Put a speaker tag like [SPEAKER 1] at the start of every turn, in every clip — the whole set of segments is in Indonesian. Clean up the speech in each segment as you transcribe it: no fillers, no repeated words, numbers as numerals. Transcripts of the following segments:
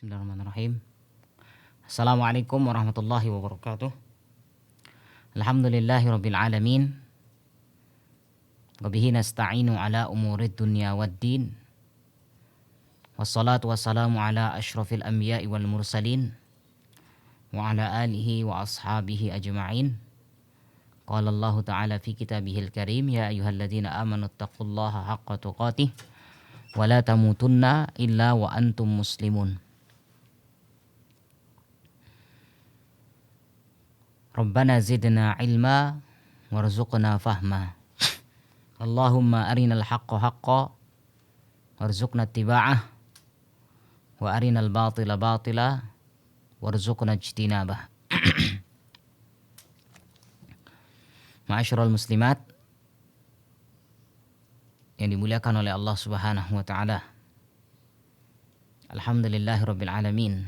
[SPEAKER 1] Bismillahirrahmanirrahim. Assalamualaikum warahmatullahi wabarakatuh. Alhamdulillahi rabbil alamin. Wabihi nasta'inu ala umurid dunya waddin. Wassalatu wassalamu ala ashrafil anbiya'i wal mursalin. Wa ala alihi wa ashabihi ajma'in. Qala Allah ta'ala fi kitabihil karim. Ya ayyuhalladzina amanu taqullaha haqqa tuqatih. Wa la tamutunna illa wa antum muslimun. Rabbana zidna ilma warzuqna fahma. Allahumma arinal haqqa haqqa warzuqna ittiba'ah wa arinal batila batila warzuqna ijtinabah. Ma'asyiral muslimat yang dimuliakan oleh Allah Subhanahu wa taala. Alhamdulillahirabbil alamin.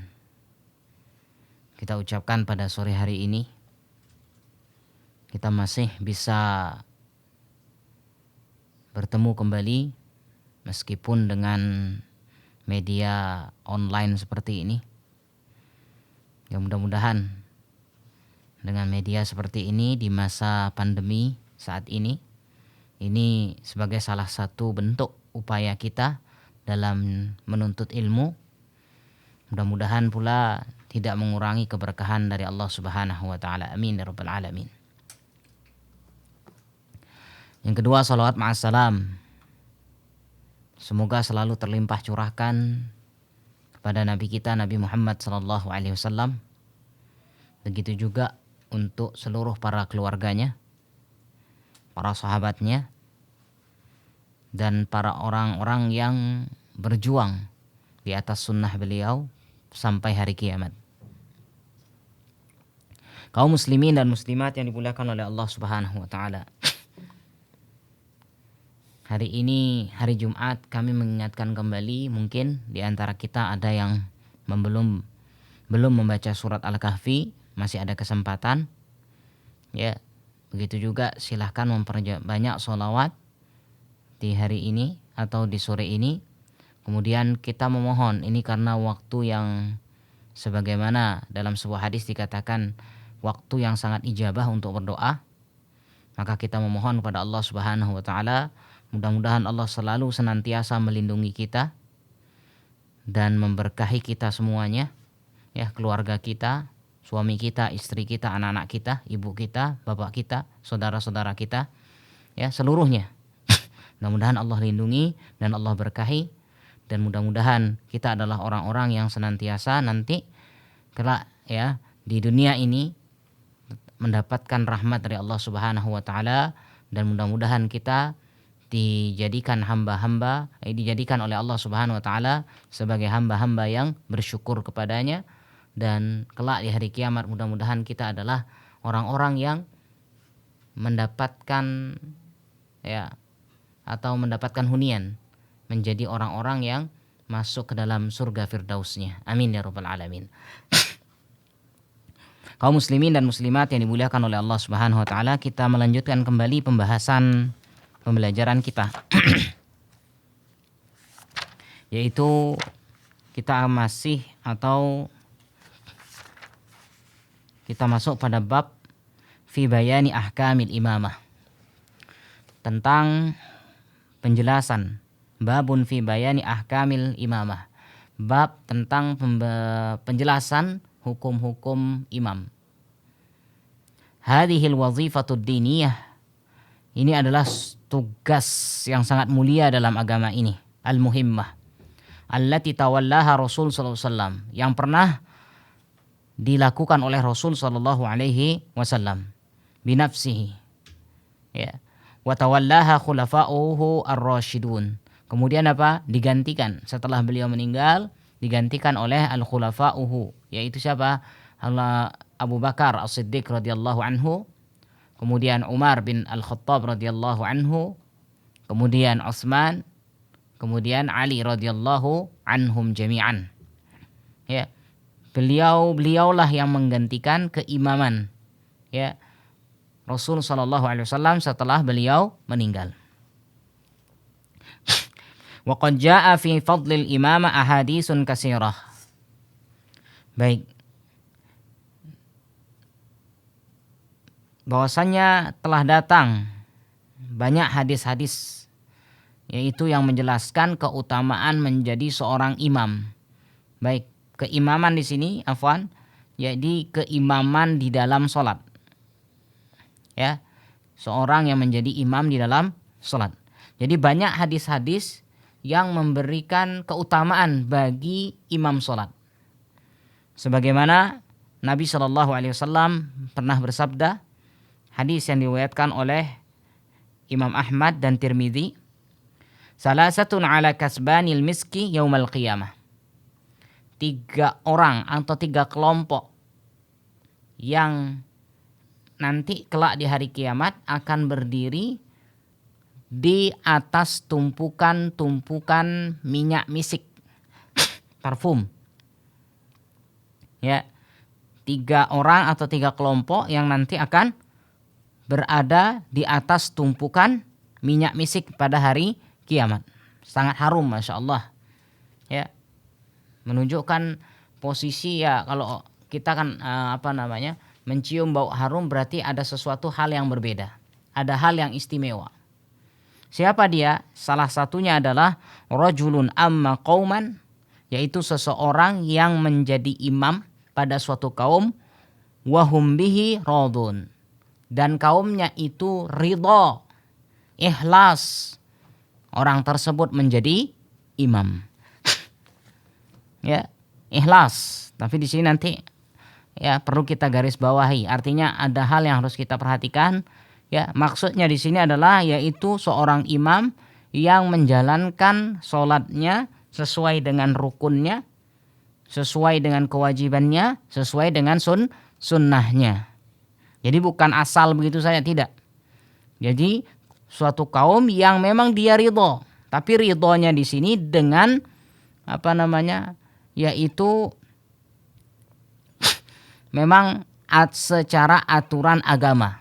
[SPEAKER 1] Kita ucapkan pada sore hari ini kita masih bisa bertemu kembali meskipun dengan media online seperti ini. Ya, mudah-mudahan dengan media seperti ini di masa pandemi saat ini sebagai salah satu bentuk upaya kita dalam menuntut ilmu. Mudah-mudahan pula tidak mengurangi keberkahan dari Allah Subhanahu wa taala. Amin ya rabbal alamin. Yang kedua, salawat ma'assalam. Semoga selalu terlimpah curahkan kepada Nabi kita Nabi Muhammad sallallahu alaihi wasallam. Begitu juga untuk seluruh para keluarganya, para sahabatnya, dan para orang-orang yang berjuang di atas sunnah beliau sampai hari kiamat. Kaum muslimin dan muslimat yang dimuliakan oleh Allah Subhanahu wa taala. Hari ini hari Jumat, kami mengingatkan kembali, mungkin di antara kita ada yang belum membaca surat Al-Kahfi, masih ada kesempatan. Ya, begitu juga silahkan memperbanyak sholawat di hari ini atau di sore ini. Kemudian kita memohon, ini karena waktu yang sebagaimana dalam sebuah hadis dikatakan waktu yang sangat ijabah untuk berdoa. Maka kita memohon kepada Allah Subhanahu wa taala, mudah-mudahan Allah selalu senantiasa melindungi kita dan memberkahi kita semuanya, ya, keluarga kita, suami kita, istri kita, anak-anak kita, ibu kita, bapak kita, saudara-saudara kita, ya, seluruhnya. Mudah-mudahan Allah lindungi dan Allah berkahi, dan mudah-mudahan kita adalah orang-orang yang senantiasa nanti kelak, ya, di dunia ini mendapatkan rahmat dari Allah Subhanahu wa taala, dan mudah-mudahan kita dijadikan dijadikan oleh Allah Subhanahu wa taala sebagai hamba-hamba yang bersyukur kepadanya, dan kelak di hari kiamat mudah-mudahan kita adalah orang-orang yang mendapatkan, ya, atau mendapatkan hunian menjadi orang-orang yang masuk ke dalam surga firdausnya. Amin ya rabbal alamin. Kaum muslimin dan muslimat yang dimuliakan oleh Allah Subhanahu wa taala, kita melanjutkan kembali pembelajaran kita. Yaitu kita masuk pada bab fi bayani ahkamil imamah, tentang penjelasan, babun fi bayani ahkamil imamah, bab tentang penjelasan hukum-hukum imam. Hadhil wazifatud diniyah, ini adalah tugas yang sangat mulia dalam agama ini, al-muhimmah, allati tawallaha Rasul sallallahu alaihi wasallam, yang pernah dilakukan oleh Rasul sallallahu alaihi wasallam binafsihi, ya, wa tawallaha khulafa'uhu ar-rasyidun. Kemudian digantikan setelah beliau meninggal, digantikan oleh al-khulafa'uhu, yaitu siapa? Abu Bakar As-Siddiq radhiyallahu anhu, kemudian Umar bin Al-Khattab radhiyallahu anhu, kemudian Utsman, kemudian Ali radhiyallahu anhum jami'an. Ya, beliaulah yang menggantikan keimaman, ya, Rasul sallallahu alaihi wasallam setelah beliau meninggal. Wa qad jaa'a fi fadlil imamah ahaditsun katsirah. Baik. Bahwasanya telah datang banyak hadis-hadis yaitu yang menjelaskan keutamaan menjadi seorang imam. Baik, keimaman di sini afwan, jadi keimaman di dalam salat. Ya. Seorang yang menjadi imam di dalam salat. Jadi banyak hadis-hadis yang memberikan keutamaan bagi imam salat. Sebagaimana Nabi Shallallahu Alaihi Wasallam pernah bersabda, hadis yang diriwayatkan oleh Imam Ahmad dan Tirmidzi, salasatun ala kasbanil miski yaumal qiyamah. 3 orang atau 3 kelompok yang nanti kelak di hari kiamat akan berdiri di atas tumpukan-tumpukan minyak misik, parfum. Ya, 3 orang atau 3 kelompok yang nanti akan berada di atas tumpukan minyak misik pada hari kiamat. Sangat harum, masya Allah. Ya, menunjukkan posisi ya kalau kita kan mencium bau harum berarti ada sesuatu hal yang berbeda. Ada hal yang istimewa. Siapa dia? Salah satunya adalah rajulun amma qauman, yaitu seseorang yang menjadi imam pada suatu kaum, wahum bihi radun, dan kaumnya itu ridha, ikhlas orang tersebut menjadi imam. Ya, ikhlas. Tapi di sini nanti ya perlu kita garis bawahi. Artinya ada hal yang harus kita perhatikan. Ya, maksudnya di sini adalah yaitu seorang imam yang menjalankan sholatnya sesuai dengan rukunnya, sesuai dengan kewajibannya, sesuai dengan sunnahnya. Jadi bukan asal begitu saja, tidak. Jadi suatu kaum yang memang dia ridho, tapi ridhonya di sini dengan yaitu memang secara aturan agama.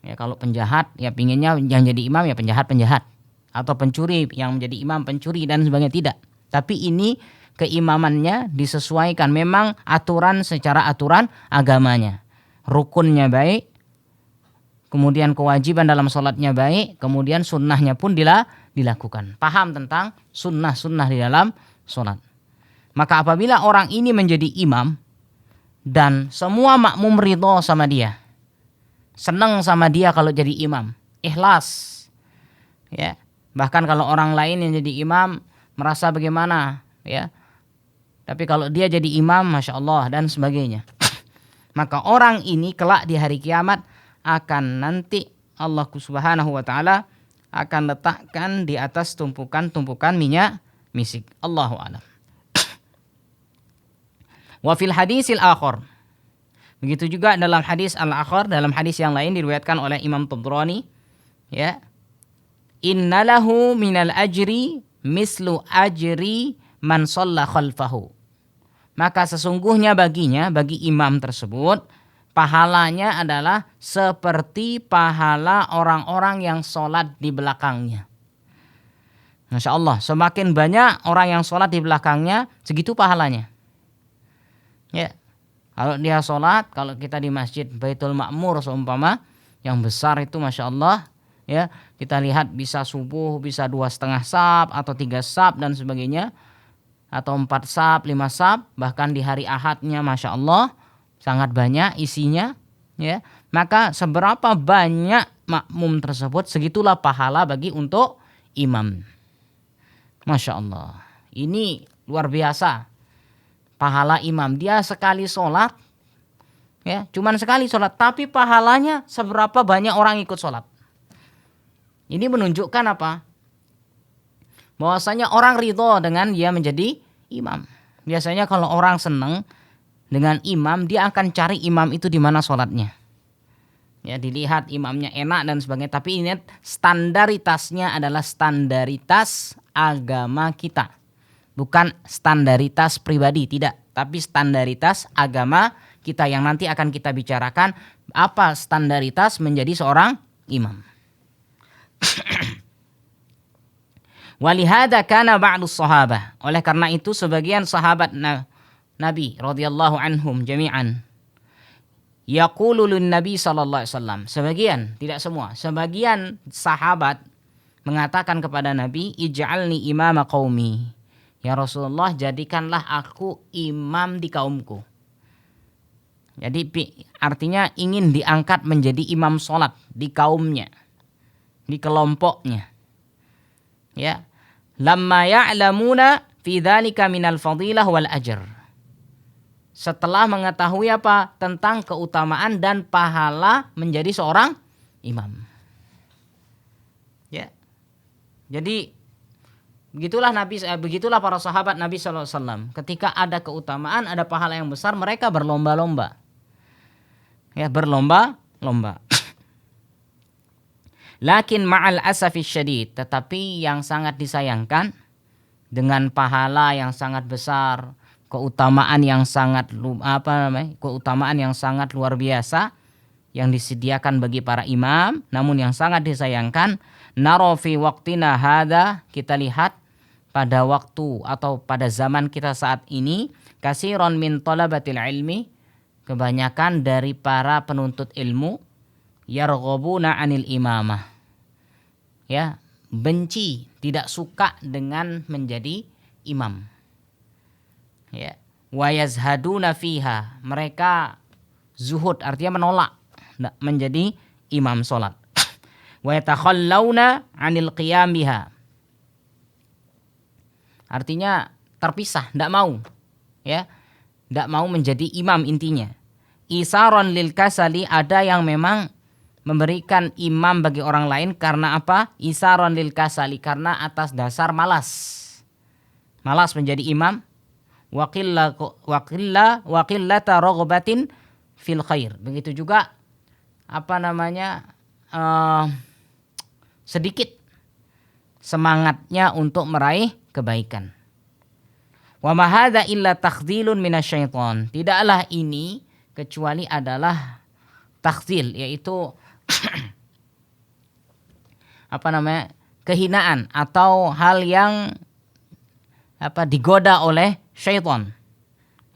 [SPEAKER 1] Ya, kalau penjahat ya pinginnya yang jadi imam ya penjahat, atau pencuri yang menjadi imam pencuri dan sebagainya, tidak. Tapi ini keimamannya disesuaikan memang aturan secara aturan agamanya. Rukunnya baik, kemudian kewajiban dalam sholatnya baik, kemudian sunnahnya pun dilakukan. Paham tentang sunnah-sunnah di dalam sholat. Maka apabila orang ini menjadi imam dan semua makmum ridho sama dia, senang sama dia kalau jadi imam, ikhlas, ya. Bahkan kalau orang lain yang jadi imam merasa bagaimana, ya. Tapi kalau dia jadi imam, masya Allah dan sebagainya. Maka orang ini kelak di hari kiamat akan nanti Allah Subhanahu wa taala akan letakkan di atas tumpukan-tumpukan minyak misik. Allahu a'lam. Wa fil hadisil akhar. Begitu juga dalam hadis al-akhar, dalam hadis yang lain diriwayatkan oleh Imam Tabrani, ya. Innalahu minal ajri mislu ajri man shalla khalfahu. Maka sesungguhnya baginya, bagi imam tersebut, pahalanya adalah seperti pahala orang-orang yang sholat di belakangnya. Masya Allah, semakin banyak orang yang sholat di belakangnya, segitu pahalanya. Ya, kalau dia sholat, kalau kita di masjid Baitul Ma'mur seumpama, yang besar itu masya Allah, ya, kita lihat bisa subuh, bisa 2,5 saf atau 3 saf dan sebagainya, atau 4 saf, 5 saf, bahkan di hari Ahadnya masya Allah sangat banyak isinya, ya. Maka seberapa banyak makmum tersebut, segitulah pahala bagi untuk imam. Masya Allah, ini luar biasa. Pahala imam, dia sekali sholat, ya, cuman sekali sholat, tapi pahalanya seberapa banyak orang ikut sholat. Ini menunjukkan apa? Bahwasanya orang ridho dengan dia menjadi imam. Biasanya kalau orang senang dengan imam, dia akan cari imam itu di mana sholatnya. Ya, dilihat imamnya enak dan sebagainya. Tapi ini standaritasnya adalah standaritas agama kita. Bukan standaritas pribadi, tidak. Tapi standaritas agama kita yang nanti akan kita bicarakan apa standaritas menjadi seorang imam. Walihada kana ba'dus sahabah. Oleh karena itu sebagian sahabat Nabi radhiyallahu anhum jami'an. Yaqulu lin Nabi sallallahu alaihi wasallam. Sebagian, tidak semua. Sebagian sahabat mengatakan kepada Nabi, "Ij'alni imama qaumi." Ya Rasulullah, jadikanlah aku imam di kaumku. Jadi artinya ingin diangkat menjadi imam sholat di kaumnya, di kelompoknya. Ya, lamma ya'lamuna fi dzalika minal fadilah wal ajr. Setelah mengetahui apa tentang keutamaan dan pahala menjadi seorang imam. Ya. Jadi begitulah para sahabat Nabi sallallahu alaihi wasallam. Ketika ada keutamaan, ada pahala yang besar, mereka berlomba-lomba. Ya, berlomba-lomba. Lakin ma'al asafi syadid, tetapi yang sangat disayangkan dengan pahala yang sangat besar, keutamaan yang sangat luar biasa yang disediakan bagi para imam, namun yang sangat disayangkan, naro fi waqtina hadza, kita lihat pada waktu atau pada zaman kita saat ini, kasiron min talabatil ilmi, kebanyakan dari para penuntut ilmu, yarghabuna anil imamah, ya, benci, tidak suka dengan menjadi imam. Ya, wa yazhaduna fiha, mereka zuhud, artinya menolak menjadi imam salat. Wa yatakhallawna 'anil qiyam biha, artinya terpisah, tidak mau, ya, tidak mau menjadi imam intinya. Isaron lil kasali, ada yang memang memberikan imam bagi orang lain karena apa? Isaron lil kasali, karena atas dasar malas menjadi imam. Waqillata raghabatin fil khair. Begitu juga sedikit semangatnya untuk meraih kebaikan. Wa ma hadza illa takhdhilun minasyaiton. Tidaklah ini kecuali adalah takhdhil, yaitu kehinaan atau hal yang digoda oleh syaitan.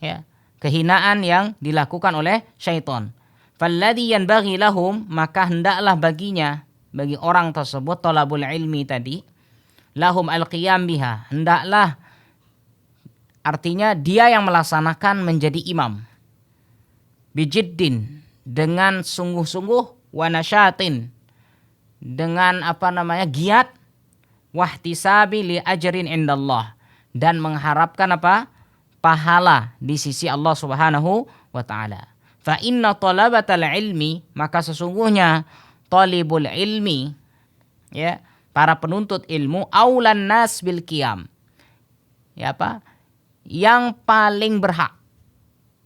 [SPEAKER 1] Ya, kehinaan yang dilakukan oleh syaitan. Falladhi yanbaghi lahum, maka hendaklah baginya, bagi orang tersebut, talabul ilmi tadi, lahum al-qiyam biha, hendaklah, artinya dia yang melaksanakan menjadi imam, bijiddin, dengan sungguh-sungguh, wa nasyatin, dengan giat, wahtisabi li ajrin indallah, dan mengharapkan pahala di sisi Allah Subhanahu wa taala. Fa inna talabatal ilmi, maka sesungguhnya talibul ilmi, ya, para penuntut ilmu, aulan nas bil qiyam, ya, yang paling berhak,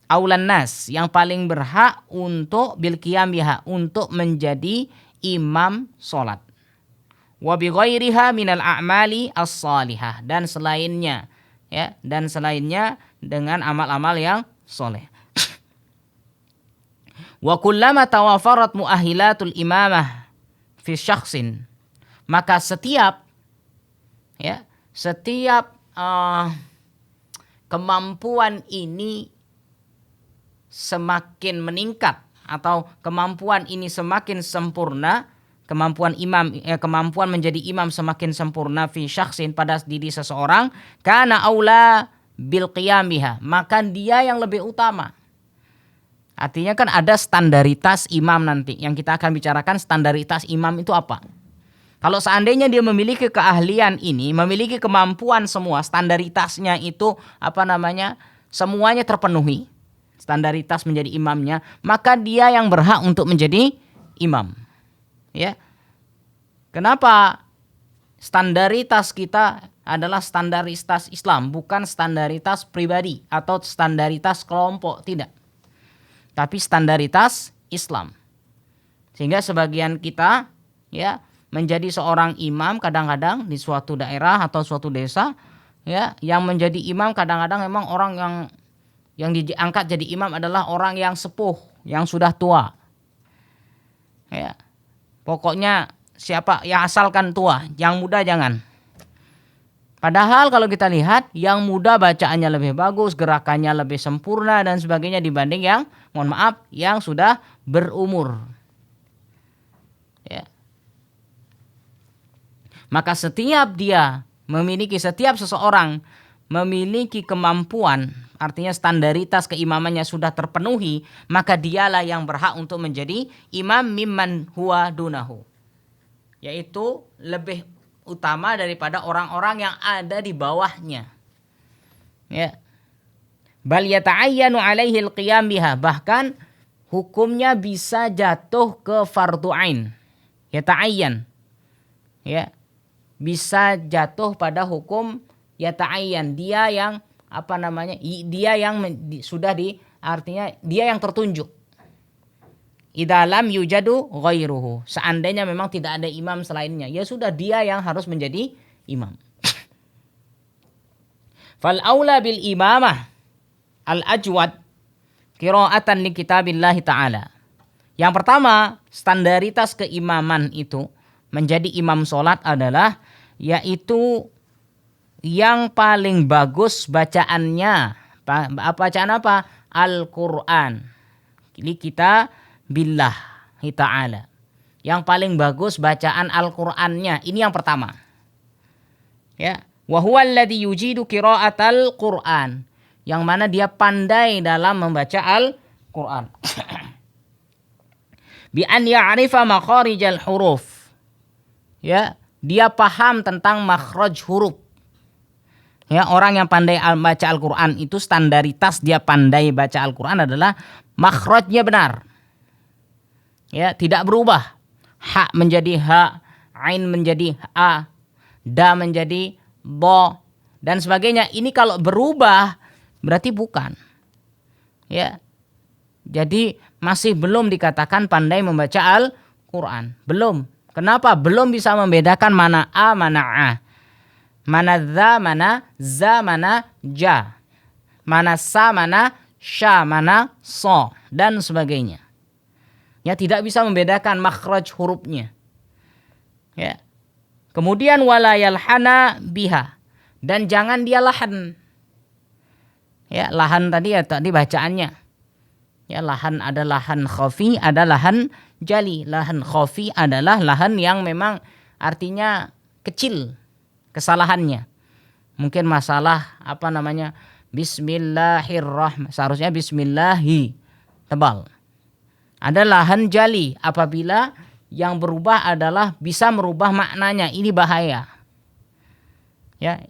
[SPEAKER 1] aulan nas, yang paling berhak untuk bil qiyam biha, untuk menjadi imam salat. Wa bi ghairiha minal a'mali as-salihah, dan selainnya, ya, dan selainnya dengan amal-amal yang soleh. Wa kullama tawafarat muahilatul imamah fi syakhsin, maka setiap kemampuan ini semakin meningkat, atau kemampuan ini semakin sempurna, kemampuan menjadi imam semakin sempurna fi syakhsin, pada diri seseorang, kana aula bil qiyam biha, maka dia yang lebih utama. Artinya kan ada standaritas imam nanti yang kita akan bicarakan. Standaritas imam itu apa? Kalau seandainya dia memiliki keahlian ini, memiliki kemampuan semua, standaritasnya itu semuanya terpenuhi, standaritas menjadi imamnya, maka dia yang berhak untuk menjadi imam. Ya. Kenapa? Standaritas kita adalah standaritas Islam, bukan standaritas pribadi atau standaritas kelompok, tidak. Tapi standaritas Islam. Sehingga sebagian kita, ya, menjadi seorang imam kadang-kadang di suatu daerah atau suatu desa, ya, yang menjadi imam kadang-kadang memang orang yang diangkat jadi imam adalah orang yang sepuh, yang sudah tua. Ya. Pokoknya siapa yang asalkan tua, yang muda jangan. Padahal kalau kita lihat yang muda bacaannya lebih bagus, gerakannya lebih sempurna dan sebagainya dibanding yang, mohon maaf, yang sudah berumur. Ya. Maka setiap seseorang memiliki kemampuan, artinya standaritas keimamannya sudah terpenuhi, maka dialah yang berhak untuk menjadi imam mimman huwa dunahu. Yaitu lebih utama daripada orang-orang yang ada di bawahnya. Ya. Bal yata'ayyanu 'alaihi al-qiyam biha, bahkan hukumnya bisa jatuh ke fardu ain. Yata'ayyan. Ya. Bisa jatuh pada hukum yata'ayyan, dia yang artinya dia yang tertunjuk. Idza lam yujadu ghairuhu, seandainya memang tidak ada imam selainnya, ya sudah dia yang harus menjadi imam. Fal aula bil imamah al ajwad qira'atan li kitabillah ta'ala. Yang pertama, standaritas keimaman itu menjadi imam salat adalah yaitu yang paling bagus bacaannya. Bacaan apa? Al-Qur'an. Li kita billahi ta'ala. Yang paling bagus bacaan Al-Qur'annya. Ini yang pertama. Ya, wa huwa alladhi yujidu qira'atal Qur'an. Yang mana dia pandai dalam membaca Al-Qur'an. Bi an ya'rifa makharijal huruf. Ya, dia paham tentang makhraj huruf. Ya, orang yang pandai baca Al-Qur'an itu standaritas dia pandai baca Al-Qur'an adalah makhrajnya benar. Ya, tidak berubah. Ha menjadi ha, ain menjadi a, da menjadi bo dan sebagainya. Ini kalau berubah berarti bukan. Ya. Jadi masih belum dikatakan pandai membaca Al-Qur'an. Belum. Kenapa? Belum bisa membedakan mana a, mana a. Mana za, mana za, mana ja. Mana sa, mana sya, mana so dan sebagainya. Ya, tidak bisa membedakan makhraj hurufnya. Ya. Kemudian wala yalhana biha, dan jangan dia lahan. Ya, lahan tadi bacaannya. Ya, lahan ada lahan khafi, ada lahan jali. Lahan khafi adalah lahan yang memang artinya kecil kesalahannya. Mungkin masalah bismillahirrahmanirrahim. Seharusnya bismillahi, tebal. Ada lahan jali apabila yang berubah adalah bisa merubah maknanya. Ini bahaya. Ya.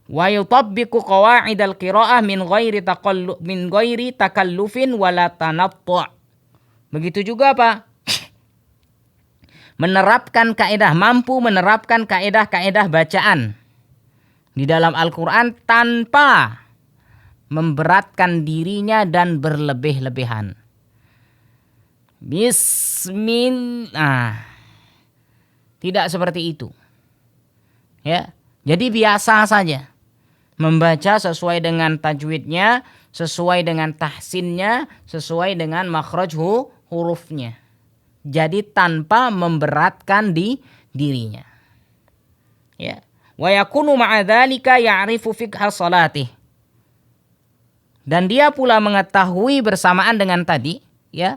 [SPEAKER 1] Wa yutabbiqu qawa'idal qira'ah min ghairi takallufin wala tanattu'. Begitu juga apa? Mampu menerapkan kaedah-kaedah bacaan di dalam Al-Qur'an tanpa memberatkan dirinya dan berlebih-lebihan. Bismillah. Tidak seperti itu. Ya. Jadi biasa saja. Membaca sesuai dengan tajwidnya, sesuai dengan tahsinnya, sesuai dengan makhraj hurufnya. Jadi tanpa memberatkan dirinya. Ya. Wa yakunu ma'a dzalika ya'rifu fiqha salatih. Dan dia pula mengetahui bersamaan dengan tadi, ya,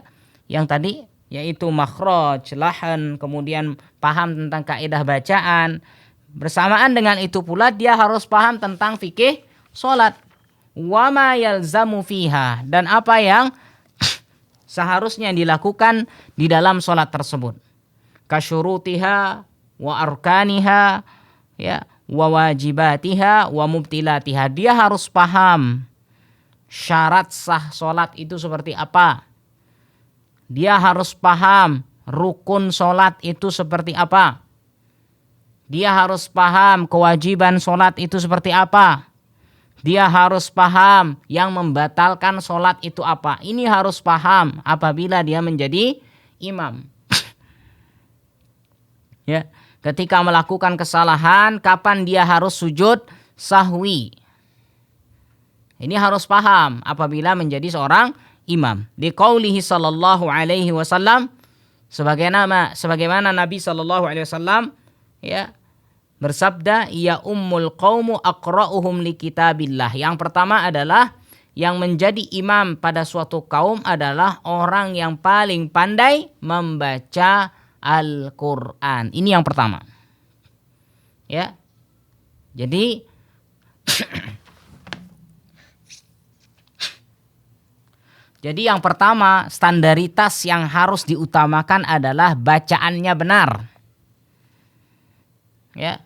[SPEAKER 1] yang tadi yaitu makhraj, lahan, kemudian paham tentang kaidah bacaan. Bersamaan dengan itu pula dia harus paham tentang fikih salat. Wa ma yalzamu fiha, dan apa yang seharusnya dilakukan di dalam salat tersebut. Kasyurutiha wa arkaniha, ya, wa wajibatiha wa mubtilatiha. Dia harus paham syarat sah salat itu seperti apa. Dia harus paham rukun salat itu seperti apa. Dia harus paham kewajiban salat itu seperti apa. Dia harus paham yang membatalkan salat itu apa. Ini harus paham apabila dia menjadi imam. Ya, ketika melakukan kesalahan, kapan dia harus sujud sahwi. Ini harus paham apabila menjadi seorang imam. Di qaulihi sallallahu alaihi wasallam, sebagaimana Nabi sallallahu alaihi wasallam, ya, bersabda, ya ummul qaumu aqra'uhum li kitabillah. Yang pertama adalah yang menjadi imam pada suatu kaum adalah orang yang paling pandai membaca Al-Quran. Ini yang pertama. Ya. Jadi Jadi yang pertama, standaritas yang harus diutamakan adalah bacaannya benar. Ya.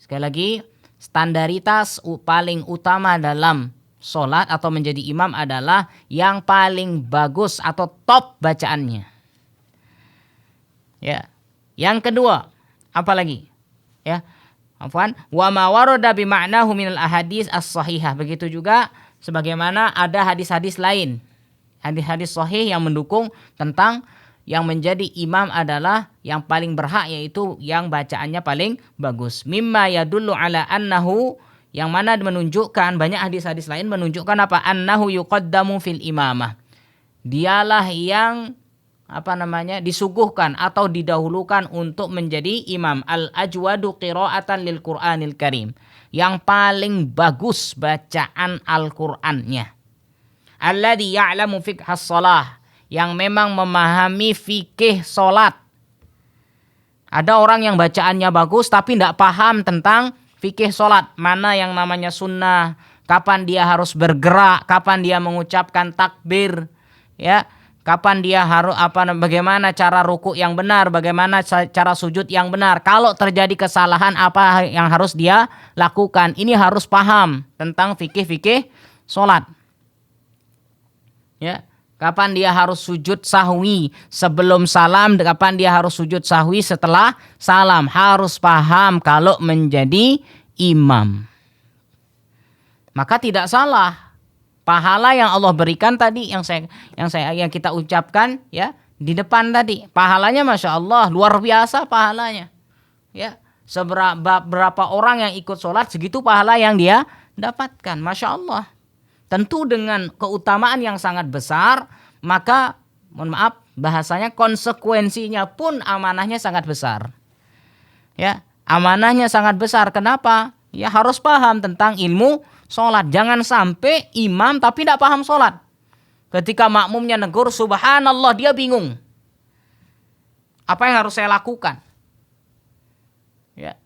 [SPEAKER 1] Sekali lagi, standaritas paling utama dalam sholat atau menjadi imam adalah yang paling bagus atau top bacaannya. Ya. Yang kedua, apa lagi? Ya. Afwan, wa ma warada bi ma'nahu minal ahadits as-sahihah. Begitu juga sebagaimana ada hadis-hadis lain. Hadis-hadis sahih yang mendukung tentang yang menjadi imam adalah yang paling berhak, yaitu yang bacaannya paling bagus. Mimma yadullu ala annahu, yang mana menunjukkan, banyak hadis-hadis lain menunjukkan apa? Annahu yuqaddamu fil imamah. Dialah yang disuguhkan atau didahulukan untuk menjadi imam. Al-ajwadu qira'atan lil Qur'anil Karim. Yang paling bagus bacaan Al-Qur'annya. Alladzi ya'lamu fiqhas shalah, yang memang memahami fikih salat. Ada orang yang bacaannya bagus tapi tidak paham tentang fikih salat. Mana yang namanya sunnah, kapan dia harus bergerak, kapan dia mengucapkan takbir, ya. Kapan dia harus bagaimana cara ruku yang benar, bagaimana cara sujud yang benar. Kalau terjadi kesalahan, apa yang harus dia lakukan? Ini harus paham tentang fikih-fikih salat. Ya, kapan dia harus sujud sahwi sebelum salam, kapan dia harus sujud sahwi setelah salam. Harus paham kalau menjadi imam. Maka tidak salah. Pahala yang Allah berikan tadi yang kita ucapkan ya di depan tadi, pahalanya Masya Allah luar biasa pahalanya. Ya, berapa orang yang ikut sholat segitu pahala yang dia dapatkan, Masya Allah. Tentu dengan keutamaan yang sangat besar, maka mohon maaf bahasanya konsekuensinya pun amanahnya sangat besar. Ya, amanahnya sangat besar. Kenapa? Ya harus paham tentang ilmu sholat. Jangan sampai imam tapi tidak paham sholat. Ketika makmumnya negur subhanallah, dia bingung. Apa yang harus saya lakukan? Ya,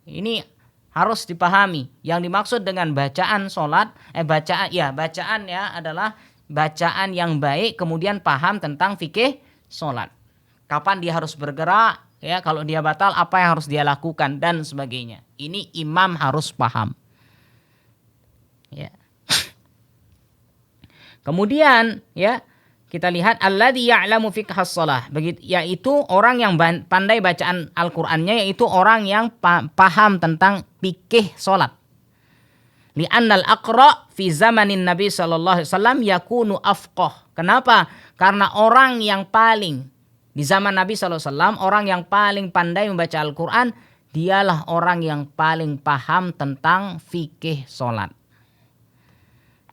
[SPEAKER 1] ini harus dipahami. Yang dimaksud dengan bacaan sholat, bacaan adalah bacaan yang baik, kemudian paham tentang fikih sholat. Kapan dia harus bergerak, ya, kalau dia batal apa yang harus dia lakukan dan sebagainya. Ini imam harus paham. Ya. Kemudian ya kita lihat alladzi ya'lamu fiqhas shalah, yaitu orang yang pandai bacaan Al-Qur'annya, yaitu orang yang paham tentang fikih salat. Li'annal aqra fi zamanin Nabi sallallahu alaihi wasallam yakunu afqah. Kenapa? Karena orang yang paling di zaman Nabi sallallahu alaihi wasallam, orang yang paling pandai membaca Al-Qur'an, dialah orang yang paling paham tentang fikih salat.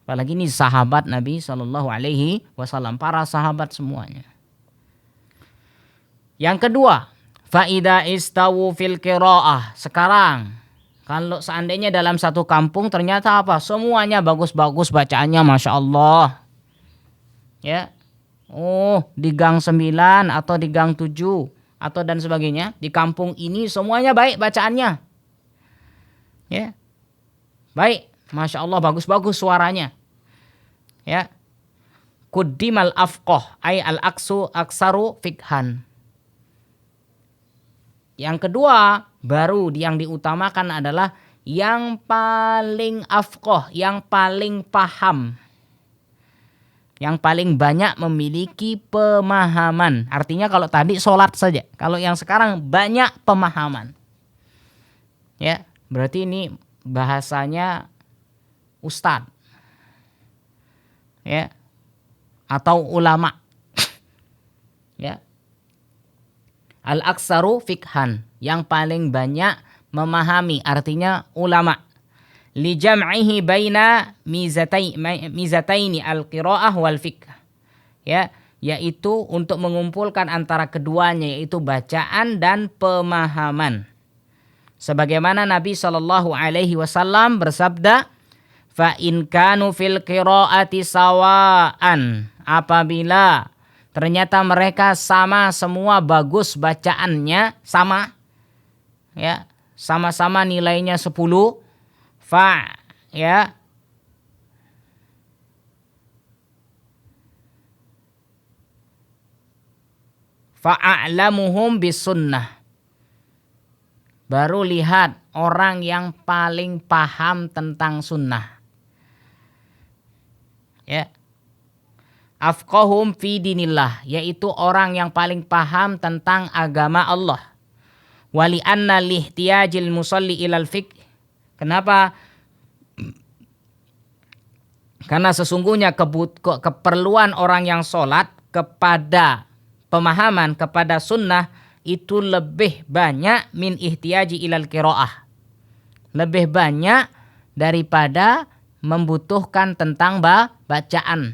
[SPEAKER 1] Apalagi ini sahabat Nabi Shallallahu Alaihi Wasallam, para sahabat semuanya. Yang kedua, faida istawu fil qiraah. Sekarang, kalau seandainya dalam satu kampung ternyata apa? Semuanya bagus-bagus bacaannya, Masya Allah. Ya, di gang 9 atau di gang 7 atau dan sebagainya, di kampung ini semuanya baik bacaannya. Ya, baik, Masya Allah, bagus-bagus suaranya. Ya, quddimal afqah ay aksaru fikhan. Yang kedua, baru yang diutamakan adalah yang paling afqah, yang paling paham, yang paling banyak memiliki pemahaman. Artinya kalau tadi sholat saja, kalau yang sekarang banyak pemahaman. Ya, berarti ini bahasanya ustadz. Ya, atau ulama. Ya. Al-aksaru fikhan, yang paling banyak memahami, artinya ulama. Li jam'ihi baina mizataini al-qiraah wal fiqh. Ya, yaitu untuk mengumpulkan antara keduanya, yaitu bacaan dan pemahaman. Sebagaimana Nabi SAW bersabda, fa in kanu fil qiraati sawaan, apabila ternyata mereka sama semua, bagus bacaannya sama, ya, sama-sama nilainya 10, fa, ya, fa'alamuhum bisunnah, baru lihat orang yang paling paham tentang sunnah, ya, afqahum fi dinillah, yaitu orang yang paling paham tentang agama Allah. Wali anna lihtiyajil musalli ilal fiqh, kenapa? Karena sesungguhnya keperluan orang yang sholat kepada pemahaman, kepada sunnah, itu lebih banyak min ihtiyaji ilal qiraah, lebih banyak daripada membutuhkan tentang bacaan.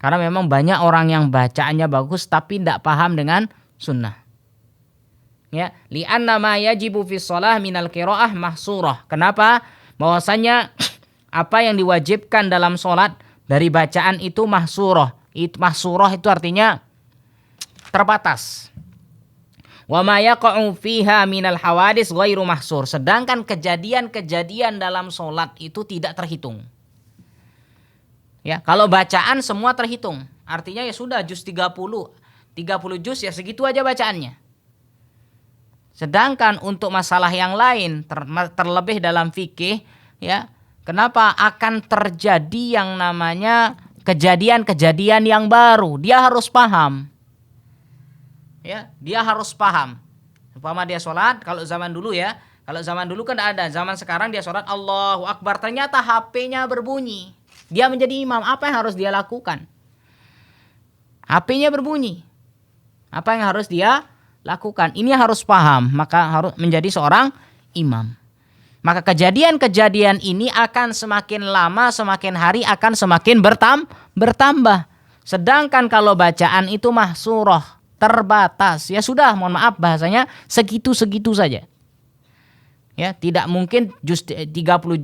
[SPEAKER 1] Karena memang banyak orang yang bacaannya bagus tapi tidak paham dengan sunnah. Ya, li'anna ma yajibu fi shalah minal qiraah mahsurah. Kenapa? Bahwasanya apa yang diwajibkan dalam sholat dari bacaan itu mahsurah. Mahsurah itu artinya terbatas. Wa ma yaqa'u fiha minal hawadis ghairu mahsur. Sedangkan kejadian-kejadian dalam sholat itu tidak terhitung. Ya, kalau bacaan semua terhitung. Artinya ya sudah juz 30 juz ya segitu aja bacaannya. Sedangkan untuk masalah yang lain, terlebih dalam fikih, ya, kenapa akan terjadi yang namanya kejadian-kejadian yang baru? Dia harus paham. Ya, dia harus paham. Umpama dia sholat, kalau zaman dulu ya, kalau zaman dulu kan tidak ada. Zaman sekarang dia sholat Allahu Akbar, ternyata HP-nya berbunyi. Dia menjadi imam, apa yang harus dia lakukan? HP-nya berbunyi. Apa yang harus dia lakukan? Ini harus paham, maka harus menjadi seorang imam. Maka kejadian-kejadian ini akan semakin lama, semakin hari akan semakin bertambah. Sedangkan kalau bacaan itu mahsurah, terbatas. Ya sudah, mohon maaf bahasanya segitu-segitu saja. Ya, tidak mungkin 30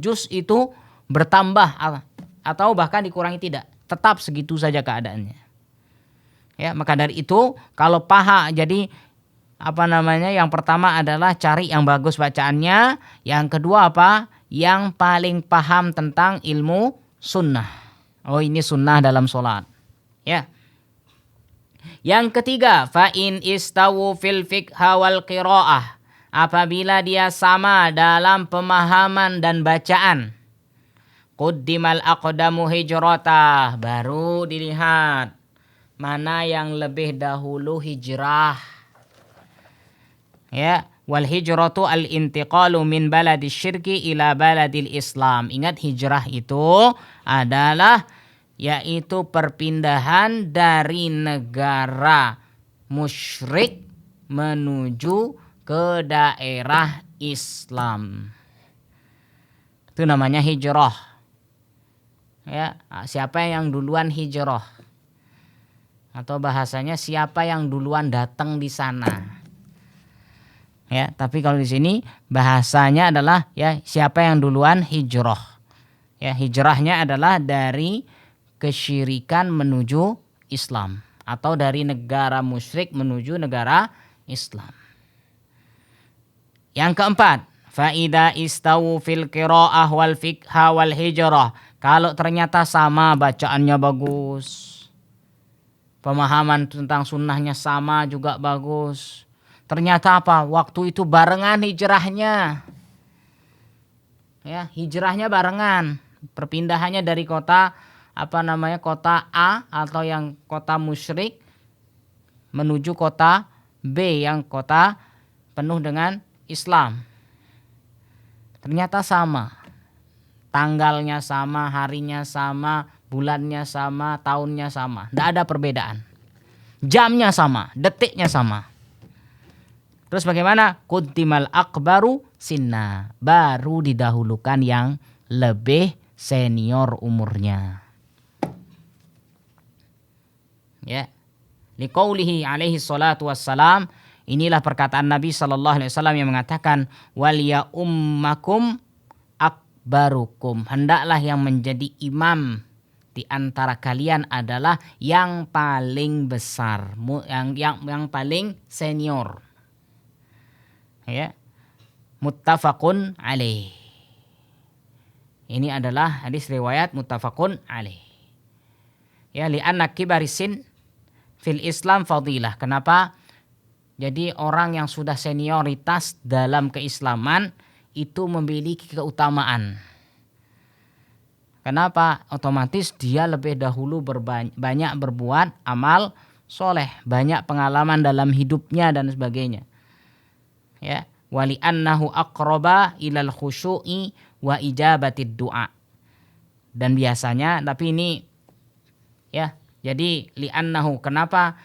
[SPEAKER 1] juz itu bertambah atau bahkan dikurangi, tidak. Tetap segitu saja keadaannya. Ya, maka dari itu kalau jadi yang pertama adalah cari yang bagus bacaannya, yang kedua apa? Yang paling paham tentang ilmu sunnah. Oh, ini sunnah dalam sholat. Ya. Yang ketiga, fa in istawu fil fiqha wal qiraah, apabila dia sama dalam pemahaman dan bacaan. Quddimal aqdamu hijratah, baru dilihat mana yang lebih dahulu hijrah. Ya, wal hijratu al intiqalu min baladis syirki ila baladil Islam. Ingat, hijrah itu adalah yaitu perpindahan dari negara musyrik menuju ke daerah Islam. Itu namanya hijrah. Ya, siapa yang duluan hijrah? Atau bahasanya siapa yang duluan datang di sana. Ya, tapi kalau di sini bahasanya adalah ya siapa yang duluan hijrah. Ya, hijrahnya adalah dari kesyirikan menuju Islam atau dari negara musyrik menuju negara Islam. Yang keempat, faida istawu fil qiraah wal fiqha wal hijrah. Kalau ternyata sama bacaannya bagus, pemahaman tentang sunnahnya sama juga bagus. Ternyata apa? Waktu itu barengan hijrahnya. Ya, hijrahnya barengan. Perpindahannya dari kota kota A atau yang kota musyrik menuju kota B yang kota penuh dengan Islam. Ternyata sama. Tanggalnya sama, harinya sama, bulannya sama, tahunnya sama. Tidak ada perbedaan. Jamnya sama, detiknya sama. Terus bagaimana? Quddimal akbaru sinna. Baru didahulukan yang lebih senior umurnya. Ya. Liqaulihi alaihi salatu wassalam, Inilah perkataan Nabi sallallahu alaihi wasallam yang mengatakan wal ya ummakum akbarukum. Hendaklah yang menjadi imam di antara kalian adalah yang paling besar, yang paling senior. Ya. Muttafaqun alaih. Ini adalah hadis riwayat muttafaqun alaih. Ya, li'anna kibarisin fil Islam fadilah. Kenapa? Jadi orang yang sudah senioritas dalam keislaman itu memiliki keutamaan. Kenapa? Otomatis dia lebih dahulu banyak berbuat amal soleh, banyak pengalaman dalam hidupnya dan sebagainya. Ya, wali annahu aqraba ilal khusyu'i wa ijabatid du'a. Dan biasanya, tapi ini ya, jadi li'annahu, kenapa?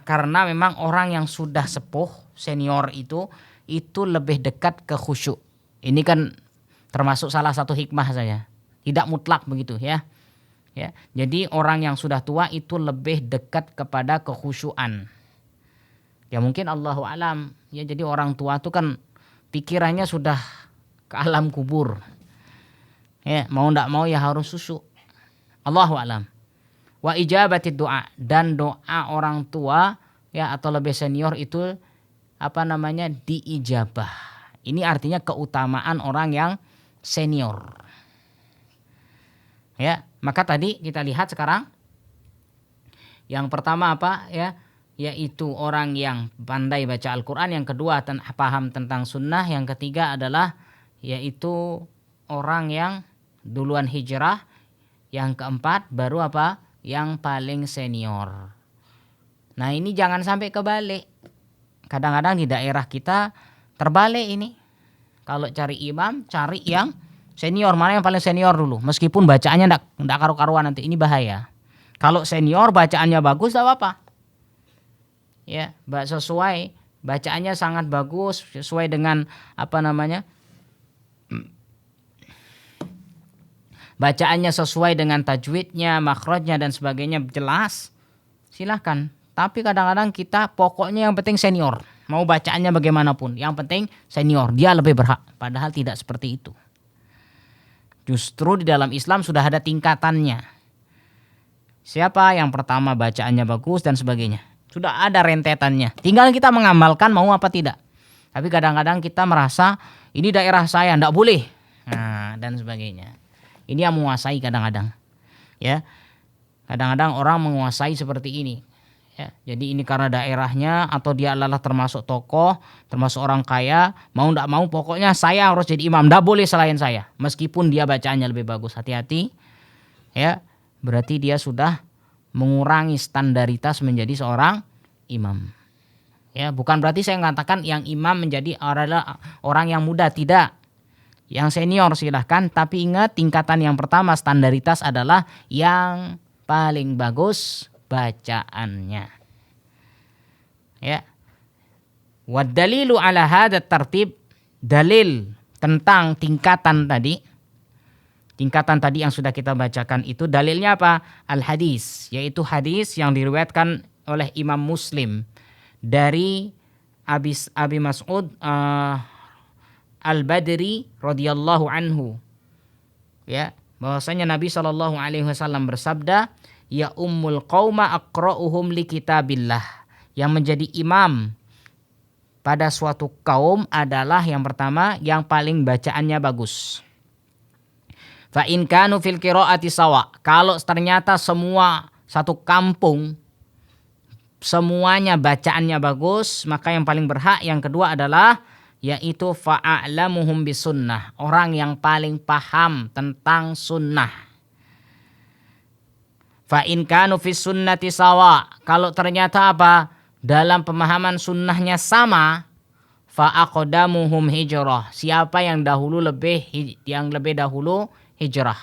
[SPEAKER 1] Karena memang orang yang sudah sepuh, senior itu lebih dekat ke khusyuk. Ini kan termasuk salah satu hikmah saya. Tidak mutlak begitu ya. Ya, jadi orang yang sudah tua itu lebih dekat kepada kekhusyuan. Ya mungkin Allahu alam. Ya, jadi orang tua itu kan pikirannya sudah ke alam kubur. Ya, mau ndak mau ya harus khusyuk. Allahu alam. Wa ijabatid doa, dan doa orang tua ya atau lebih senior itu diijabah. Ini artinya keutamaan orang yang senior. Ya, maka tadi kita lihat sekarang yang pertama apa ya, yaitu orang yang pandai baca Al-Qur'an, yang kedua paham tentang sunnah, yang ketiga adalah yaitu orang yang duluan hijrah, yang keempat baru apa? Yang paling senior. Nah, ini jangan sampai kebalik. Kadang-kadang di daerah kita terbalik ini. Kalau cari imam, cari yang senior, mana yang paling senior dulu. Meskipun bacaannya enggak karu-karuan, nanti ini bahaya. Kalau senior bacaannya bagus enggak apa-apa. Ya, sesuai bacaannya sangat bagus, sesuai dengan bacaannya sesuai dengan tajwidnya, makhrajnya dan sebagainya jelas, silahkan. Tapi kadang-kadang kita pokoknya yang penting senior. Mau bacaannya bagaimanapun, yang penting senior, dia lebih berhak. Padahal tidak seperti itu. Justru di dalam Islam sudah ada tingkatannya. Siapa yang pertama bacaannya bagus dan sebagainya. Sudah ada rentetannya. Tinggal kita mengamalkan mau apa tidak. Tapi kadang-kadang kita merasa ini daerah saya, enggak boleh. Nah, dan sebagainya. Ini yang menguasai kadang-kadang. Ya. Kadang-kadang orang menguasai seperti ini. Ya, jadi ini karena daerahnya atau dia adalah termasuk tokoh, termasuk orang kaya, mau ndak mau pokoknya saya harus jadi imam, ndak boleh selain saya. Meskipun dia bacaannya lebih bagus, hati-hati. Ya, berarti dia sudah mengurangi standaritas menjadi seorang imam. Ya, bukan berarti saya mengatakan yang imam menjadi adalah orang yang muda, tidak. Yang senior silahkan, tapi ingat tingkatan yang pertama standaritas adalah yang paling bagus bacaannya. Ya. Wad dalilu ala hadat tartib, dalil tentang tingkatan tadi yang sudah kita bacakan itu dalilnya apa? Al hadis, yaitu hadis yang diriwayatkan oleh Imam Muslim dari Abi Mas'ud Al-Badri radhiyallahu anhu. Ya, bahwasanya Nabi sallallahu alaihi wasallam bersabda, ya ummul qauma aqra'uhum li kitabillah. Yang menjadi imam pada suatu kaum adalah yang pertama yang paling bacaannya bagus. Fa in kanu fil qiraati sawa. Kalau ternyata semua satu kampung semuanya bacaannya bagus, maka yang paling berhak yang kedua adalah yaitu fa'alamuhum bisunnah, orang yang paling paham tentang sunnah. Fa in kanu fis sunnati sawa, kalau ternyata apa? Dalam pemahaman sunnahnya sama, fa aqdamuhum hijrah, siapa yang lebih dahulu hijrah.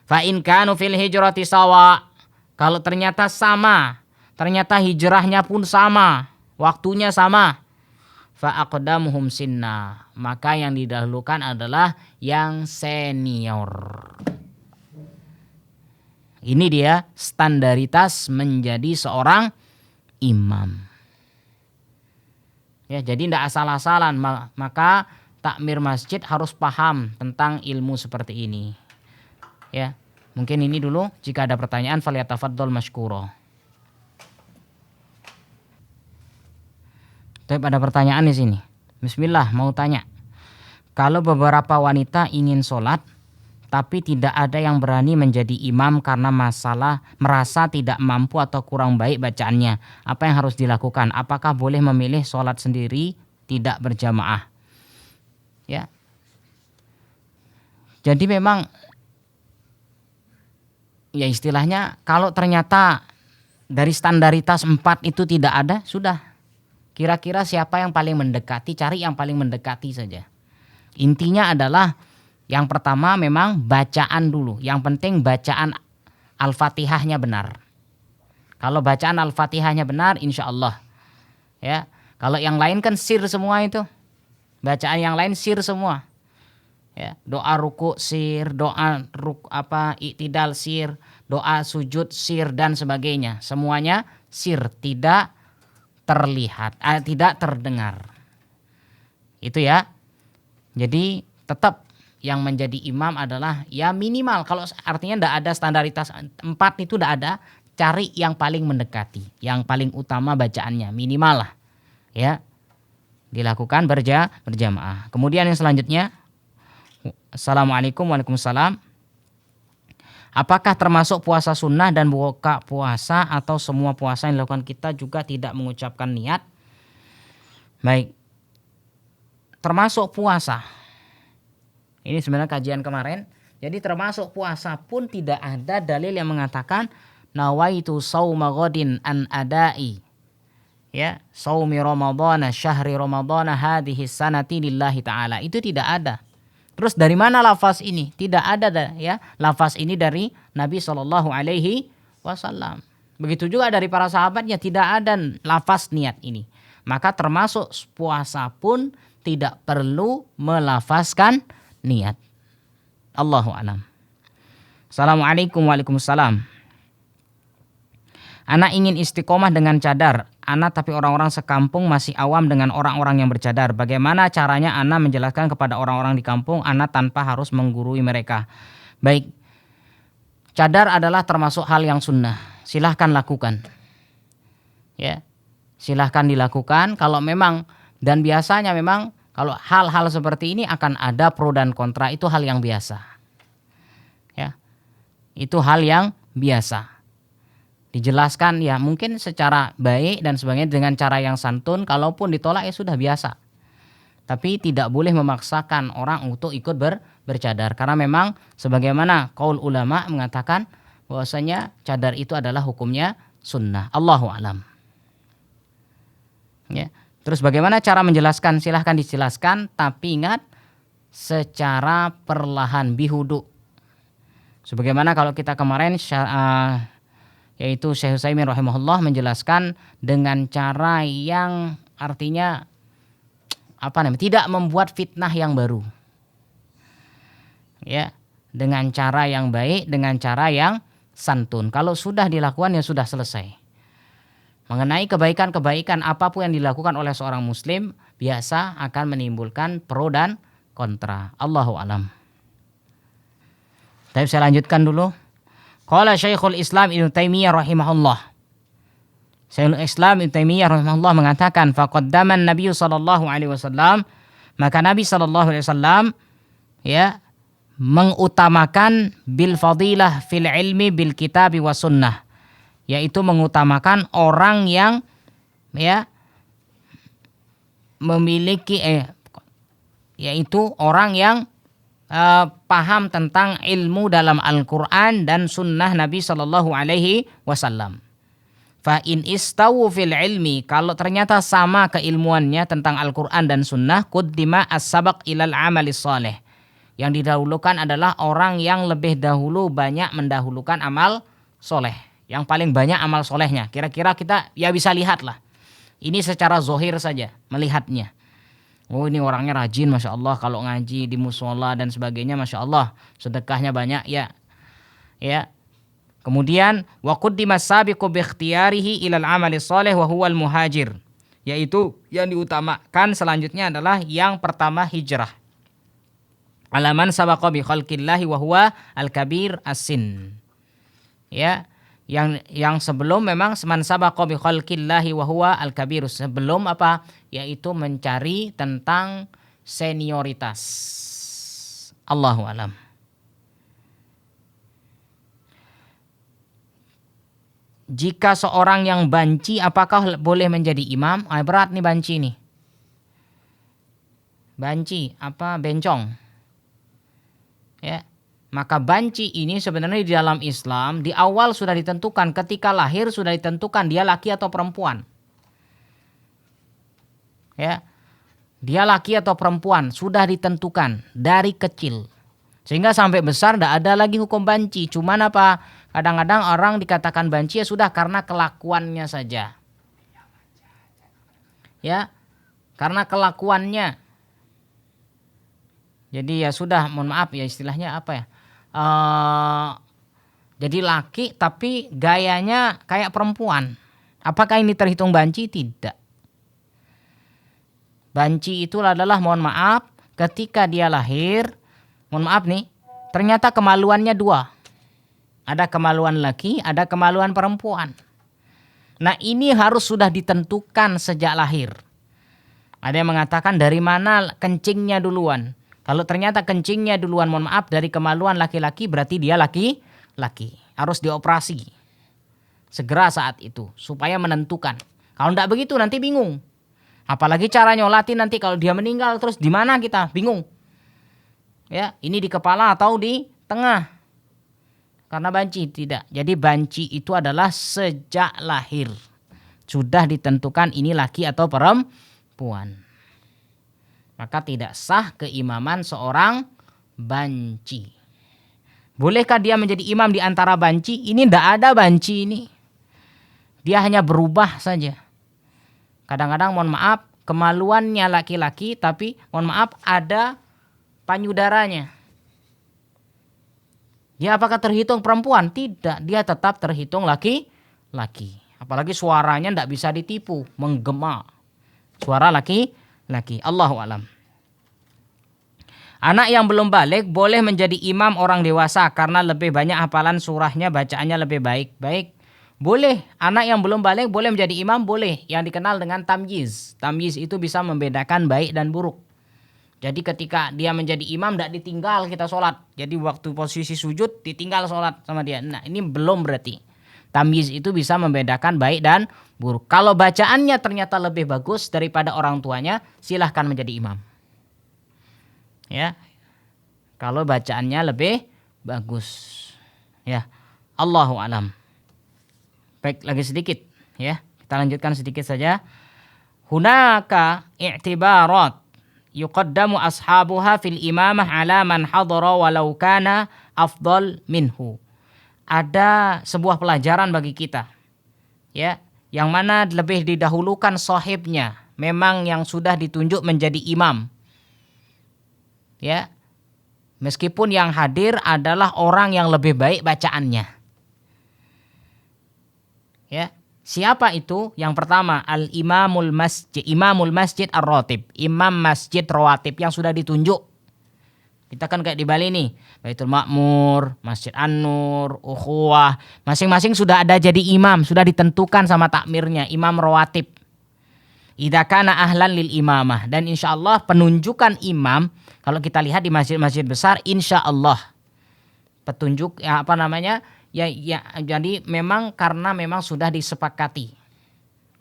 [SPEAKER 1] Fa in kanu fil hijrati sawa, kalau ternyata sama, ternyata hijrahnya pun sama, waktunya sama, fa aqdamuhum sinna, maka yang didahulukan adalah yang senior. Ini dia standaritas menjadi seorang imam. Ya, jadi tidak asal-asalan, maka takmir masjid harus paham tentang ilmu seperti ini. Ya, mungkin ini dulu. Jika ada pertanyaan, falyatafaddal mashkura. Tapi ada pertanyaan di sini. Bismillah, mau tanya. Kalau beberapa wanita ingin sholat, tapi tidak ada yang berani menjadi imam karena merasa tidak mampu atau kurang baik bacaannya, apa yang harus dilakukan? Apakah boleh memilih sholat sendiri, tidak berjamaah? Ya. Jadi memang, ya istilahnya, kalau ternyata dari standaritas 4 itu tidak ada, sudah. Kira-kira siapa yang paling mendekati, cari yang paling mendekati saja. Intinya adalah yang pertama memang bacaan dulu. Yang penting bacaan Al-Fatihahnya benar. Kalau bacaan Al-Fatihahnya benar, insya Allah. Ya, kalau yang lain kan sir semua itu. Bacaan yang lain sir semua. Ya, doa ruku sir, doa iktidal sir, doa sujud sir dan sebagainya. Semuanya sir, tidak terlihat, tidak terdengar. Itu ya. Jadi tetap yang menjadi imam adalah ya minimal, kalau artinya tidak ada standaritas 4 itu tidak ada, cari yang paling mendekati, yang paling utama bacaannya minimal lah ya, dilakukan berjamaah. Kemudian yang selanjutnya, Assalamualaikum. Waalaikumsalam. Apakah termasuk puasa sunnah dan buka puasa atau semua puasa yang dilakukan kita juga tidak mengucapkan niat? Baik, termasuk puasa. Ini sebenarnya kajian kemarin. Jadi termasuk puasa pun tidak ada dalil yang mengatakan nawaitu shauma ghadin an adai. Ya, shaumi ramadhana syahri ramadhana hadhihi sanati lillahi taala. Itu tidak ada. Terus dari mana lafaz ini? Tidak ada ya. Lafaz ini dari Nabi sallallahu alaihi wasallam. Begitu juga dari para sahabatnya, tidak ada lafaz niat ini. Maka termasuk puasa pun tidak perlu melafazkan niat. Allahu a'lam. Assalamualaikum. Waalaikumsalam. Anak ingin istiqomah dengan cadar. Anak tapi orang-orang sekampung masih awam dengan orang-orang yang bercadar. Bagaimana caranya anak menjelaskan kepada orang-orang di kampung anak tanpa harus menggurui mereka? Baik. Cadar adalah termasuk hal yang sunnah. Silahkan lakukan. Ya. Silahkan dilakukan kalau memang, dan biasanya memang kalau hal-hal seperti ini akan ada pro dan kontra, itu hal yang biasa. Ya. Itu hal yang biasa. Dijelaskan ya mungkin secara baik dan sebagainya dengan cara yang santun, kalaupun ditolak ya sudah biasa. Tapi tidak boleh memaksakan orang untuk ikut bercadar karena memang sebagaimana qaul ulama mengatakan bahwasanya cadar itu adalah hukumnya sunnah. Allahu a'lam. Ya. Terus bagaimana cara menjelaskan? Silahkan dijelaskan, tapi ingat secara perlahan, bihudu. Sebagaimana kalau kita kemarin yaitu Syekh Utsaimin rahimahullah menjelaskan dengan cara yang artinya tidak membuat fitnah yang baru. Ya, dengan cara yang baik, dengan cara yang santun. Kalau sudah dilakukan ya sudah selesai. Mengenai kebaikan-kebaikan apapun yang dilakukan oleh seorang muslim biasa akan menimbulkan pro dan kontra. Allahu a'lam. Tapi saya lanjutkan dulu. Qala Syekhul Islam Ibnu Taimiyah rahimahullah. Syekhul Islam Ibnu Taimiyah rahimahullah mengatakan faqaddama an-nabiy sallallahu alaihi wasallam, maka Nabi sallallahu alaihi wasallam ya mengutamakan bil fadilah fil ilmi bil kitabi was sunnah, yaitu mengutamakan orang yang ya memiliki yaitu orang yang paham tentang ilmu dalam Al-Quran dan sunnah Nabi Sallallahu Alaihi Wasallam. Fa in istawu fil ilmi, kalau ternyata sama keilmuannya tentang Al-Quran dan sunnah, kuddima as-sabaq ilal amali saleh. Yang didahulukan adalah orang yang lebih dahulu banyak mendahulukan amal soleh. Yang paling banyak amal solehnya. Kira-kira kita ya bisa lihat lah. Ini secara zohir saja melihatnya. Oh ini orangnya rajin Masya Allah, kalau ngaji di musola dan sebagainya Masya Allah, sedekahnya banyak ya. Kemudian wa quddimas sabiqu bi ikhtiyarihi ilal amali shalih wa huwal muhajir. yaitu yang diutamakan selanjutnya adalah yang pertama hijrah. Alaman sabaqa bi khalqillahi wa huwa al-kabir as-sin. Ya, yang sebelum memang man sabaqa bi khalqillahi wa huwa al-kabir, sebelum apa? Yaitu mencari tentang senioritas. Allahu alam. Jika seorang yang banci apakah boleh menjadi imam? Berat nih banci nih. Banci apa bencong? Ya, maka banci ini sebenarnya di dalam Islam di awal sudah ditentukan, ketika lahir sudah ditentukan dia laki atau perempuan. Ya, dia laki atau perempuan sudah ditentukan dari kecil, sehingga sampai besar tidak ada lagi hukum banci. Cuman apa? Kadang-kadang orang dikatakan banci ya sudah karena kelakuannya saja. Ya, karena kelakuannya. Jadi ya sudah, mohon maaf ya istilahnya apa ya? Jadi laki tapi gayanya kayak perempuan. Apakah ini terhitung banci? Tidak. Banci itu adalah mohon maaf ketika dia lahir, mohon maaf nih, ternyata kemaluannya dua. Ada kemaluan laki, ada kemaluan perempuan. Nah ini harus sudah ditentukan sejak lahir. Ada yang mengatakan dari mana kencingnya duluan. Kalau ternyata kencingnya duluan, mohon maaf, dari kemaluan laki-laki berarti dia laki-laki. Harus dioperasi segera saat itu supaya menentukan. Kalau tidak begitu nanti bingung. Apalagi cara nyolatin nanti kalau dia meninggal terus di mana kita bingung. Ya, ini di kepala atau di tengah. Karena banci tidak. Jadi banci itu adalah sejak lahir sudah ditentukan ini laki atau perempuan. Maka tidak sah keimaman seorang banci. Bolehkah dia menjadi imam di antara banci? Ini tidak ada banci ini. Dia hanya berubah saja. Kadang-kadang mohon maaf kemaluannya laki-laki tapi mohon maaf ada payudaranya. Dia apakah terhitung perempuan? Tidak, dia tetap terhitung laki-laki. Apalagi suaranya tidak bisa ditipu, menggema. Suara laki-laki. Allahu alam. Anak yang belum balik boleh menjadi imam orang dewasa karena lebih banyak hafalan surahnya, bacaannya lebih baik. Baik. Boleh, anak yang belum balik boleh menjadi imam, boleh. Yang dikenal dengan tamyiz. Tamyiz itu bisa membedakan baik dan buruk. Jadi ketika dia menjadi imam tidak ditinggal kita sholat. Jadi waktu posisi sujud ditinggal sholat sama dia. Nah ini belum berarti. Tamyiz itu bisa membedakan baik dan buruk. Kalau bacaannya ternyata lebih bagus daripada orang tuanya, silahkan menjadi imam. Ya, kalau bacaannya lebih bagus. Ya, Allahu alam. Baik, lagi sedikit. Ya, kita lanjutkan sedikit saja. Hunaka i'tibarat yuqaddamu ashabuha fil imamah ala man hadara walau kana afdal minhu. Ada sebuah pelajaran bagi kita. Ya, yang mana lebih didahulukan sahibnya, memang yang sudah ditunjuk menjadi imam. Ya. Meskipun yang hadir adalah orang yang lebih baik bacaannya. Ya. Siapa itu? Yang pertama, al-imamul masjid ar-ratib, imam masjid rawatib yang sudah ditunjuk. Kita kan kayak di Bali nih, Baitul Makmur, Masjid An-Nur, Ukhuwah, masing-masing sudah ada jadi imam, sudah ditentukan sama takmirnya, imam rawatib. Idza kana ahlan lil imamah, dan insyaallah penunjukan imam kalau kita lihat di masjid-masjid besar insyaallah petunjuk ya jadi memang karena memang sudah disepakati.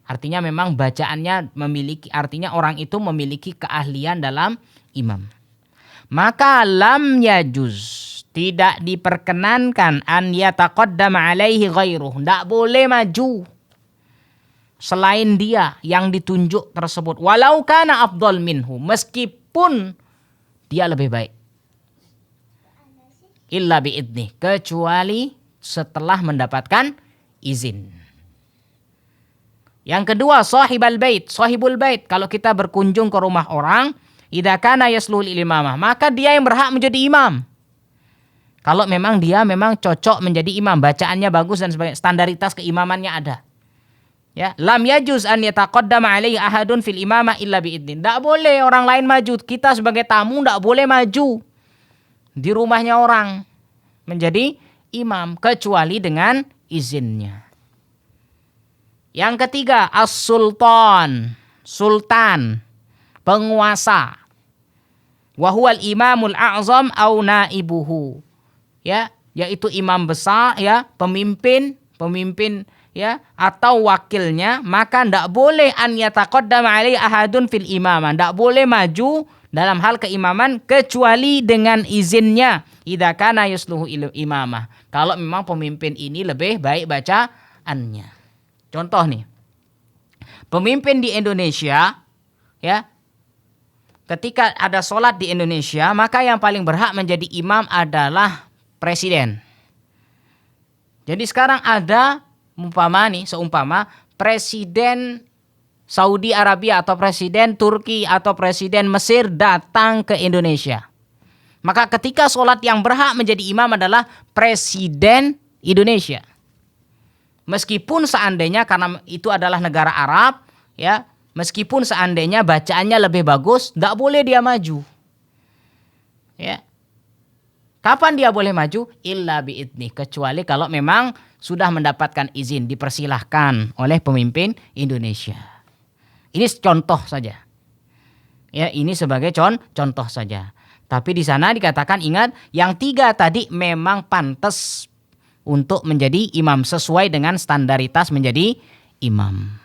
[SPEAKER 1] Artinya memang bacaannya memiliki, artinya orang itu memiliki keahlian dalam imam. Maka lam yajuz, tidak diperkenankan an yataqaddama alaihi ghairuh, tidak boleh maju selain dia yang ditunjuk tersebut. Walau kana afdal minhu, meskipun dia lebih baik. Illa biidnih, kecuali setelah mendapatkan izin. Yang kedua, sahibul bait. Kalau kita berkunjung ke rumah orang, idza kana yaslul imamah, maka dia yang berhak menjadi imam. Kalau memang dia memang cocok menjadi imam, bacaannya bagus dan sebagainya, standaritas keimamannya ada. Ya, lam yajuz an yataqaddama alaihi ahadun fil imamah illa biidnin. Enggak boleh orang lain maju. Kita sebagai tamu enggak boleh maju di rumahnya orang menjadi imam kecuali dengan izinnya. Yang ketiga, as-sultan, sultan, penguasa. Wa huwal imamul a'zam au naibuhu. Ya, yaitu imam besar, ya, pemimpin ya, atau wakilnya, maka ndak boleh an yataqaddama alaihi ahadun fil imamah, ndak boleh maju dalam hal keimaman kecuali dengan izinnya. Idza kana yusluhu imamah, kalau memang pemimpin ini lebih baik bacaannya. Contoh nih, pemimpin di Indonesia, ya, ketika ada sholat di Indonesia, maka yang paling berhak menjadi imam adalah presiden. Jadi sekarang ada seumpama presiden Saudi Arabia atau presiden Turki atau presiden Mesir datang ke Indonesia. Maka ketika sholat yang berhak menjadi imam adalah presiden Indonesia. Meskipun seandainya karena itu adalah negara Arab, ya, meskipun seandainya bacaannya lebih bagus, tidak boleh dia maju. Ya. Kapan dia boleh maju? Illa biidnih, kecuali kalau memang sudah mendapatkan izin, dipersilahkan oleh pemimpin Indonesia. Ini contoh saja. Ya, ini sebagai contoh saja. Tapi di sana dikatakan, ingat, yang 3 tadi memang pantas untuk menjadi imam sesuai dengan standaritas menjadi imam.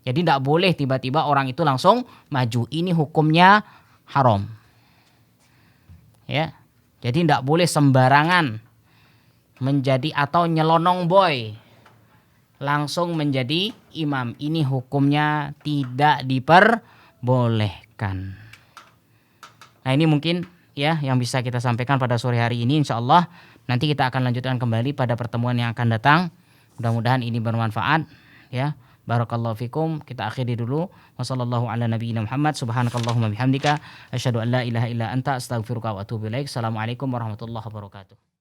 [SPEAKER 1] Jadi tidak boleh tiba-tiba orang itu langsung maju. Ini hukumnya haram. Ya. Jadi tidak boleh sembarangan menjadi atau nyelonong boy langsung menjadi imam. Ini hukumnya tidak diperbolehkan. Nah, ini mungkin ya yang bisa kita sampaikan pada sore hari ini. Insyaallah nanti kita akan lanjutkan kembali pada pertemuan yang akan datang. Mudah-mudahan ini bermanfaat, ya. Barakallahu fikum. Kita akhiri dulu. Wassallallahu ala nabiyyina Muhammad. Subhanakallahumma bihamdika asyhadu an la ilaha illa anta astaghfiruka wa atubu ilaik. Assalamualaikum warahmatullahi wabarakatuh.